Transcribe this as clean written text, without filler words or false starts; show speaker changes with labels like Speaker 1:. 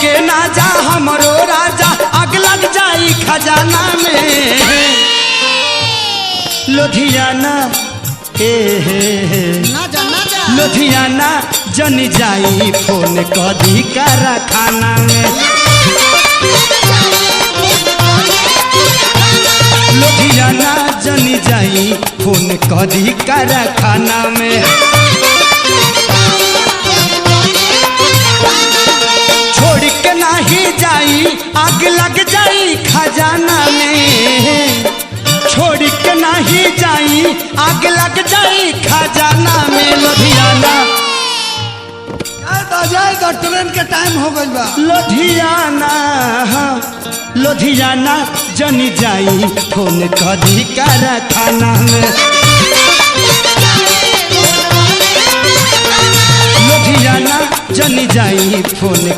Speaker 1: के ना जा हमरो राजा आग लग जाई खजाना में। लुधियाना लुधियाना जन जाई फोन कदी कारखाना में। लुधियाना जन जाई फोन कदी कारखाना में। छोड़ के नहीं जाई आग लग जाई खजाना में। छोड़ के नहीं जाई आग लग जाई खजाना में। लुधियाना
Speaker 2: ट्रेन के टाइम हो गई बा।
Speaker 1: लुधियाना लुधियाना जनी जाई फोन कदी कारखाना में। लुधियाना जनी जाई फोन